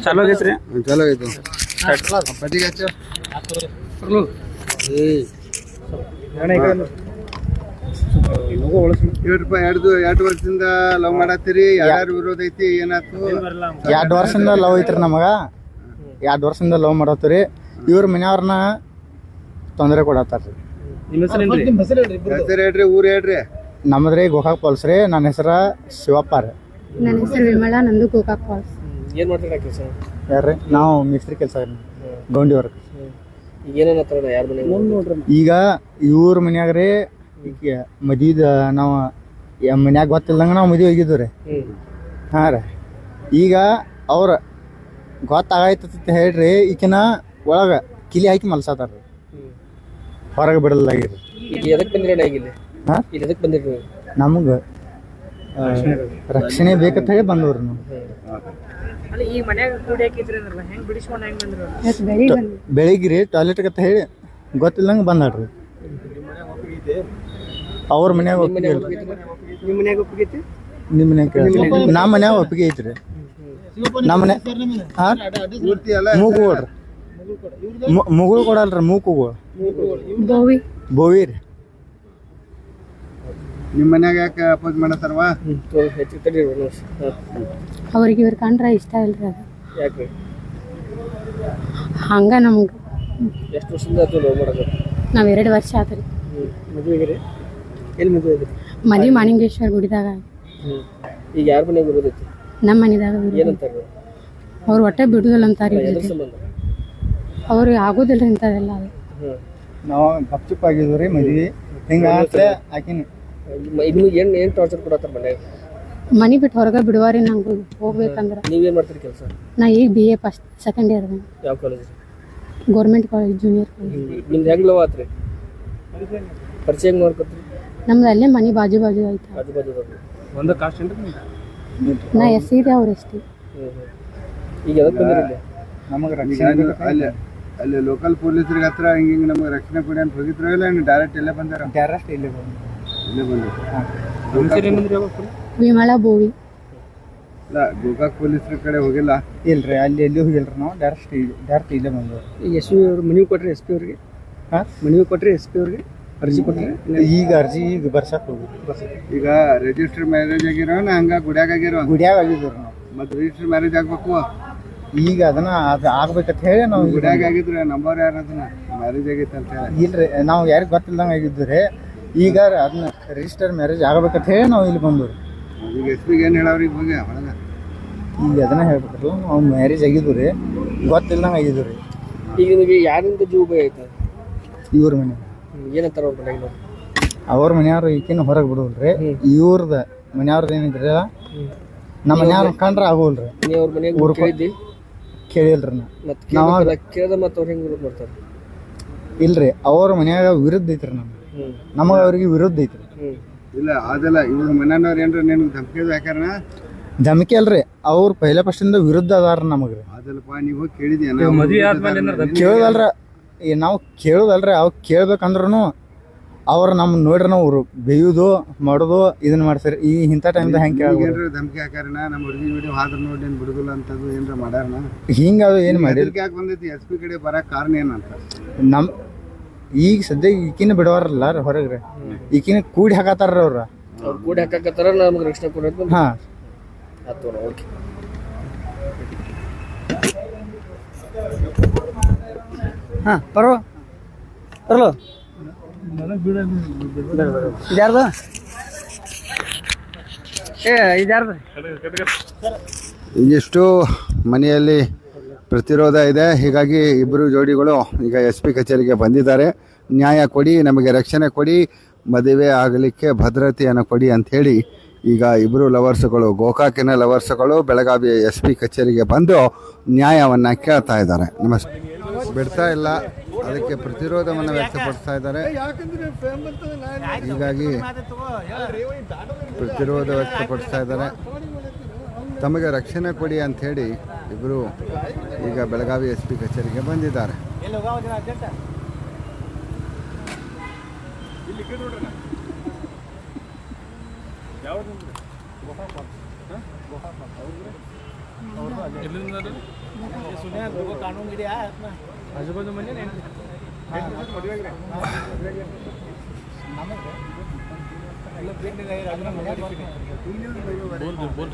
ಚಾಲೂ ಆಗೈತ್ರಿ ಚಲೋ ಆಯ್ತು ಎರಡು ವರ್ಷದಿಂದ ಲವ್ ಮಾಡತ್ತೀರಿ ಯಾರು ವಿರೋಧ ಐತಿ ಏನಾಯ್ತು 2 ವರ್ಷದಿಂದ ಲವ್ ಐತ್ರಿ ನಮಗ 2 ವರ್ಷದಿಂದ ಲವ್ ಮಾಡತ್ತೀರಿ ಇವ್ರ ಮನೆಯವ್ರನ್ನ ತೊಂದರೆ ಕೊಡತ್ತಾರ್ರಿ ಹೆಸರು ಹೇಳ್ರಿ ಊರ್ ಹೇಳ್ರಿ ನಮ್ಮದ್ರಿ ಗೋಕಾಕ್ ಫಾಲ್ಸ್ ರೀ ನನ್ನ ಹೆಸರ ಶಿವಪ್ಪ ರೀ ನನ್ನ ಹೆಸರು ವಿಮಲಾ ನಂದು ಗೋಕಾಕ್ ಫಾಲ್ಸ್ ಏನ್ ಮಾಡ್ತೀರಾ ಕೆಲಸ ಯಾರ್ರಿ ನಾವು ಮಿಸ್ತ್ರಿ ಕೆಲಸ ಗೌಂಡಿ ವರ್ಕ್ ಈಗ ಏನೇನು ಹತ್ರ ಯಾರ ಮನೆ ಈಗ ಇವ್ರ ಮನ್ಯಾಗ ರೀ ಈಗ ಮದ್ವಿದ ನಾವು ಮನ್ಯಾಗ ಗೊತ್ತಿಲ್ದಂಗ ನಾವು ಮದ್ವೆ ಹೋಗಿದ್ವಿ ರೀ ಹಾಂ ರೀ ಈಗ ಅವ್ರ ಗೊತ್ತಾಗೈತಂತ ಹೇಳ್ರಿ ಈಕಿನ ಒಳಗ ಕಿಲಿ ಹಾಕಿ ಮಲ್ಸತಾರ ರೀ ಹೊರಗೆ ಬಿಡಲಾಗಿರಿ ಈಗ ಎದಕ್ಕೆ ಬಂದಿರೋಣ ಇಲ್ಲಿ ಹಾಂ ಇಲ್ಲಿ ಎದಕ್ಕೆ ಬಂದಿರಿ ನಮಗೆ ರಕ್ಷಣೆ ಬೇಕಂತ ಹೇಳಿ ಬಂದವ್ರಿ ನಾವು ಈಗ ಮನ್ಯಾಗ ಕೂಡಿ ಹಾಕಿದ್ರಿ ಅಂದ್ರಲ್ಲ ಹೆಂಗ್ ಬಿಡಿಸ್ಕೊಂಡು ಹೆಂಗ್ ಬಂದ್ರು ಬೆಳಿಗ್ಗೆ ರೀ ಟಾಯ್ಲೆಟ್ಗೆ ಅಂತ ಹೇಳಿ ಗೊತ್ತಿಲ್ಲಂಗೆ ಬಂದಾಡ್ರಿ ಅವ್ರ ಮನ್ಯಾಗ ಒಪ್ಪಿಗೆ ನಿಮ್ಮ ಮನ್ಯಾಗ ಒಪ್ಪಿಗೆ ನಿಮ್ಮ ಮನ್ಯಾಗ ನಮ್ಮ ಮನ್ಯಾಗ ಒಪ್ಪಿಗೆ ಐತ್ರಿ ನಮ್ಮ ಮನೆ ಹಾಂ ಮೂಗು ಕೊಡ್ರಿ ಮುಗುಳು ಕೊಡಲ್ರಿ ಮೂಕುಗಳು ಬೋವಿ ರೀ ನಿಮ್ಮ ಮನ್ಯಾಗ ಯಾಕೆ ಅಪೋಸ್ ಮಾಡತ್ತಾರವಾ ಅವ್ರಿಗೆ ಇವ್ರ ಕಂಡ್ರೆ ಇಷ್ಟ ಇಲ್ರಿ ಅದು ಯಾಕೆ ಹಂಗ ನಮ್ಗೆ ಎಷ್ಟು ವರ್ಷದಿಂದ ಆಯ್ತು ಲವ್ ಮಾಡೋದು ನಾವು 2 ವರ್ಷ ಆತ್ರಿ ಮದುವೆಗೆ ಎಲ್ಲಿ ಮದುವೆ ಆಗಿರಿ ಮದ್ವಿ ಮಾಣಿಂಗೇಶ್ವರ ಗುಡಿದಾಗ ಈಗ ಯಾರ ಮನೆಗೆ ಬರೋದೈತಿ ನಮ್ಮ ಮನೆದಾಗ ಏನಂತಾರೆ ಅವ್ರು ಒಟ್ಟೆ ಬಿಡುದಿಲ್ಲ ಅಂತಾರ ಎದ್ರ ಸಂಬಂಧ ಅವ್ರಿಗೆ ಆಗೋದಿಲ್ಲ ಇಂಥದೆಲ್ಲ ಅದು ನಾವು ಗಪ್ಚುಪ್ ಆಗಿದ್ವಿ ರೀ ಮದ್ವಿ ಹಿಂಗೆ ಆಕಿನ ಇನ್ನು ಏನು ಟಾರ್ಚರ್ ಕೊಡತ್ತಾರ ಮನ್ಯಾಗ ಮನೆ ಬಿಟ್ಟು ಹೊರಗೆ ಬಿಡುವಾರಿ ನಂಗೆ ಹೋಗ್ಬೇಕಂದ್ರೆ ನೀವೇನು ಮಾಡ್ತೀರಿ ಕೆಲಸ ನಾ ಈಗ BA ಫಸ್ಟ್ ಸೆಕೆಂಡ್ ಇಯರ್ ಯಾವ college government college junior college ನಿಮ್ದು ಹೆಂಗೆ ಲವ್ ಆತ್ರಿ ಪರಿಚಯ ಹೆಂಗೆ ಮಾಡ್ಕೊತೀರಿ ನಮ್ದು ಅಲ್ಲೇ ಮನೆ ಬಾಜು ಐತೆ ಆಜು ಬಾಜು ಒಂದು ಕಾಸ್ಟ್ ಏನ್ರಿ ನಾ SC ಇದೆ ಅವ್ರು ST ಈಗ ಎದಕ್ಕೆ ಬಂದಿರಿ ನಮಗೆ ರಕ್ಷಣೆ ಅಲ್ಲಿ ಲೋಕಲ್ ಪೊಲೀಸರಿಗೆ ಹತ್ರ ಹಿಂಗೆ ನಮಗೆ ರಕ್ಷಣೆ ಕೊಡಿ ಅಂತ ಹೋಗಿದ್ರು ಇಲ್ಲ ಡೈರೆಕ್ಟ್ ಇಲ್ಲೇ ಬಂದಾರ ಡೈರೆಕ್ಟ್ ಇಲ್ಲೇ ವಿಮಲಾ ಬೋವಿ ಇಲ್ಲ ಗೋಕಾಕ್ ಪೊಲೀಸರ ಕಡೆ ಹೋಗಿಲ್ಲ ಇಲ್ರಿ ಅಲ್ಲಿ ಎಲ್ಲಿ ಹೋಗಿಲ್ರಿ ನಾವು ಡೈರೆಕ್ಟ್ ಇಲ್ಲೇ ಬಂದವ್ರು ಈಗ SP ಅವ್ರು ಮನವಿ ಕೊಟ್ರಿ SP ಅವ್ರಿಗೆ ಹಾಂ ಮನವಿ ಕೊಟ್ರಿ SP ಅವ್ರಿಗೆ ಅರ್ಜಿ ಕೊಟ್ರಿ ಈಗ ಅರ್ಜಿ ಈಗ ಬರ್ಸಕ್ಕೆ ಹೋಗಿ ಈಗ ರಿಜಿಸ್ಟರ್ ಮ್ಯಾರೇಜ್ ಆಗಿರೋನ ಹಂಗ ಗುಡ್ಯಾಗ ಆಗಿರೋ ಗುಡಿಯಾಗ ಆಗಿದ್ವಿ ನಾವು ಮತ್ತೆ ರಿಜಿಸ್ಟರ್ ಮ್ಯಾರೇಜ್ ಆಗ್ಬೇಕು ಈಗ ಅದನ್ನ ಅದು ಆಗ್ಬೇಕಂತ ಹೇಳಿ ನಾವು ಗುಡ್ಯಾಗ ಆಗಿದ್ರೆ ನಂಬರ್ ಯಾರು ಅದನ್ನ ಮ್ಯಾರೇಜ್ ಆಗೈತೆ ಅಂತ ಹೇಳಿ ಇಲ್ರಿ ನಾವು ಯಾರಿಗೆ ಗೊತ್ತಿಲ್ದಂಗೆ ಆಗಿದ್ವಿ ರೀ ಈಗ ಅದನ್ನ ರಿಜಿಸ್ಟರ್ ಮ್ಯಾರೇಜ್ ಆಗ್ಬೇಕಂತ ಹೇಳಿ ನಾವು ಇಲ್ಲಿ ಬಂದ್ವಿ ಈಗ SP ಏನು ಹೇಳವ್ರಿಗೆ ಹೋಗಿ ಒಳಗೆ ಈಗ ಅದನ್ನ ಹೇಳ್ಬೇಕಲ್ಲ ನಾವು ಮ್ಯಾರೇಜ್ ಆಗಿದ್ವಿ ರೀ ಗೊತ್ತಿಲ್ದಂಗೆ ಆಗಿದ್ವಿ ರೀ ಈಗ ನಿಮಗೆ ಯಾರಿಂದ ಜೀವ ಭಯ ಆಯ್ತು ಇವ್ರ ಮನೆ ಏನಂತಾರ ಅವ್ರ ಮನೆಗೆ ಅವ್ರ ಮನೆಯವ್ರು ಈಕಿನ ಹೊರಗೆ ಬಿಡೋಲ್ರಿ ಇವ್ರದ ಮನೆಯವ್ರದ್ದು ಏನಿದ್ರಿ ನಮ್ಮ ಮನೆಯವ್ರ ಕಂಡ್ರೆ ಆಗೋಲ್ರಿ ನೀವು ಅವ್ರ ಮನೆಗೆ ಕೇಳಿದ್ದಿ ಕೇಳಿಲ್ರಿ ಮತ್ತೆ ಕೇಳ್ದ ಮತ್ತೆ ಅವ್ರು ಹೆಂಗೆ ವಿರೋಧ ಮಾಡ್ತಾರೆ ಇಲ್ರಿ ಅವ್ರ ಮನ್ಯಾಗ ವಿರುದ್ಧ ಐತ್ರಿ ನಮಗೆ ಅವ್ರಿಗೆ ವಿರುದ್ಧ ಐತ್ರಿ ಇಲ್ಲ ಅದಲ್ಲ ಇವ್ರ ಮನೆಯವ್ರು ಏನ್ರ ನಿನ್ಗೆ ಧಮಕಿ ಹಾಕ್ಯಾರಣ ಧಮಕಿ ಅಲ್ರಿ ಅವ್ರು ಪೈಲೆ ಫಸ್ಟಿಂದ ವಿರುದ್ಧ ಅದಾರ ನಮಗ್ರಿ ಅದಲ್ಲಪ್ಪ ನೀವು ಕೇಳಿದ್ಯಾನ ಕೇಳೋದಲ್ರ ನಾವು ಕೇಳೋದಲ್ರಿ ಅವ್ ಕೇಳ್ಬೇಕಂದ್ರೂ ಅವ್ರು ನಮ್ಮ ನೋಡ್ರಿ ನಾವು ಬೇಯುದು ಮಾಡೋದು ಇದನ್ನ ಮಾಡ್ತಾರೆ ಈ ಇಂಥ ಟೈಮ್ದಾಗ ಹೆಂಗೆ ಏನ್ರ ಧಮಕಿ ಹಾಕ್ಯಾರಣ ನಮ್ಮ ಹುಡುಗಿ ವಿಡಿಯೋ ಆದ್ರೆ ನೋಡಿ ಏನು ಬಿಡುದಿಲ್ಲ ಅಂತದ್ದು ಏನ್ರ ಮಾಡ್ಯಾರಣ ಹಿಂಗೆ ಅದು ಏನು ಮಾಡಿ ಯಾಕೆ ಬಂದೈತಿ SP ಕಡೆ ಬರಕ್ಕೆ ಕಾರಣ ಏನಂತ ನಮ್ಮ ಈಗ ಸದ್ಯ ಈಕಿನ ಬಿಡವಾರಲ್ಲ ರೀ ಹೊರಗೆ ರೀ ಈಕಿನ ಕೂಡಿ ಹಾಕತ್ತಾರ ಅವ್ರ ಕೂಡಿ ಹಾಕತ್ತಾರ ನಮ್ಗೆ ರಕ್ಷಣೆ ಕೊಡೋದು ಹಾಂ ಆಯ್ತು ಓಕೆ ಹಾಂ ಬರೋ ಬರಲೋ ಇದ್ಯಾರ್ದು ಇದ್ಯಾರ್ದು ಇಷ್ಟು ಮನೆಯಲ್ಲಿ ಪ್ರತಿರೋಧ ಇದೆ. ಹೀಗಾಗಿ ಇಬ್ಬರು ಜೋಡಿಗಳು ಈಗ SP ಕಚೇರಿಗೆ ಬಂದಿದ್ದಾರೆ. ನ್ಯಾಯ ಕೊಡಿ, ನಮಗೆ ರಕ್ಷಣೆ ಕೊಡಿ, ಮದುವೆ ಆಗಲಿಕ್ಕೆ ಭದ್ರತೆಯನ್ನು ಕೊಡಿ ಅಂಥೇಳಿ ಈಗ ಇಬ್ಬರು ಲವರ್ಸ್ಗಳು, ಗೋಕಾಕಿನ ಲವರ್ಸ್ಗಳು ಬೆಳಗಾವಿ SP ಕಚೇರಿಗೆ ಬಂದು ನ್ಯಾಯವನ್ನು ಕೇಳ್ತಾ ಇದ್ದಾರೆ. ನಮಸ್ತೆ. ಬಿಡ್ತಾ ಇಲ್ಲ, ಅದಕ್ಕೆ ಪ್ರತಿರೋಧವನ್ನು ವ್ಯಕ್ತಪಡಿಸ್ತಾ ಇದ್ದಾರೆ. ಹೀಗಾಗಿ ಪ್ರತಿರೋಧ ವ್ಯಕ್ತಪಡಿಸ್ತಾ ಇದ್ದಾರೆ. ತಮಗೆ ರಕ್ಷಣೆ ಕೊಡಿ ಅಂಥೇಳಿ ಇಬ್ಬರು ಈಗ ಬೆಳಗಾವಿ SP ಕಚೇರಿಗೆ ಬಂದಿದ್ದಾರೆ. ಆಜುಬಾಜು ಮನೆ ಬೋಲ್